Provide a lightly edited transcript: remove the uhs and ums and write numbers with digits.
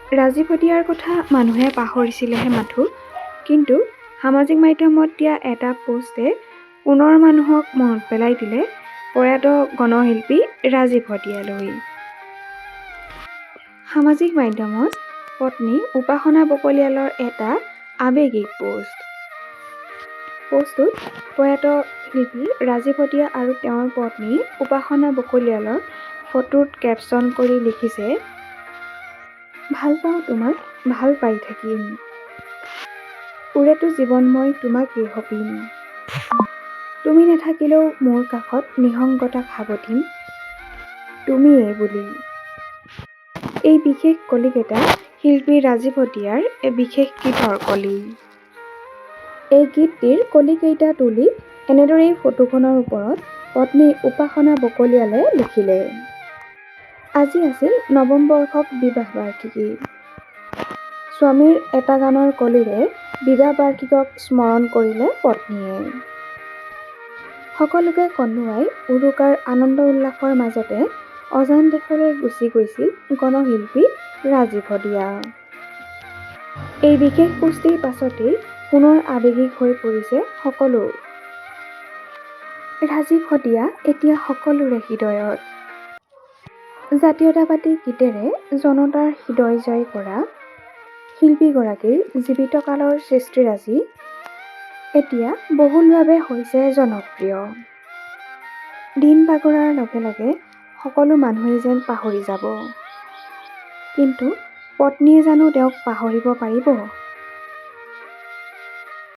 ৰাজীৱ শদিয়াৰ কথা মানুহে পাহৰিছিলেহে মাথো, কিন্তু সামাজিক মাধ্যমত দিয়া এটা পোষ্টে পুনৰ মানুহক মনত পেলাই দিলে প্ৰয়াত গণশিল্পী ৰাজীৱ শদিয়ালৈ। সামাজিক মাধ্যমত পত্নী উপাসনা বকলিয়ালৰ এটা আৱেগিক পোষ্ট। পোষ্টটোত প্ৰয়াত শিল্পী ৰাজীৱ শদিয়া আৰু তেওঁৰ পত্নী উপাসনা বকলিয়ালৰ ফটোত কেপশ্যন কৰি লিখিছে, ভাল পাওঁ তোমাক, ভাল পাই থাকিম। ওৰেতো জীৱন মই তোমাকেই সপিম। তুমি নাথাকিলেও মোৰ কাষত নিসংগতাক সাবটিম, তুমিয়েই বুলি। এই বিশেষ কলিকেইটা শিল্পী ৰাজীৱ শদিয়াৰ বিশেষ গীতৰ কলি। এই গীতটিৰ কলিকেইটা তুলি এনেদৰেই ফটোখনৰ ওপৰত পত্নী উপাসনা বকলিয়ালে লিখিলে, আজি আছিল নৱম বৰ্ষক বিবাহ বাৰ্ষিকী। স্বামীৰ এটা গানৰ কলিৰে বিবাহ বাৰ্ষিকক স্মৰণ কৰিলে পত্নীয়ে। সকলোকে কন্দুৱাই উৰুকাৰ আনন্দ উল্লাসৰ মাজতে অজান দেশলৈ গুচি গৈছিল গণশিল্পী ৰাজীৱ শদিয়া। এই বিশেষ পুষ্টিৰ পাছতেই পুনৰ আৱেগিক হৈ পৰিছে সকলো। ৰাজীৱ শদিয়া এতিয়া সকলোৰে হৃদয়ত। জাতীয়তাবাদী গীতেৰে জনতাৰ হৃদয় জয় কৰা শিল্পীগৰাকীৰ জীৱিতকালৰ সৃষ্টিৰাজি এতিয়া বহুলভাৱে হৈছে জনপ্ৰিয়। দিন বাগৰাৰ লগে লগে সকলো মানুহেই যেন পাহৰি যাব। কিন্তু পত্নীয়ে জানো তেওঁক পাহৰিব পাৰিব?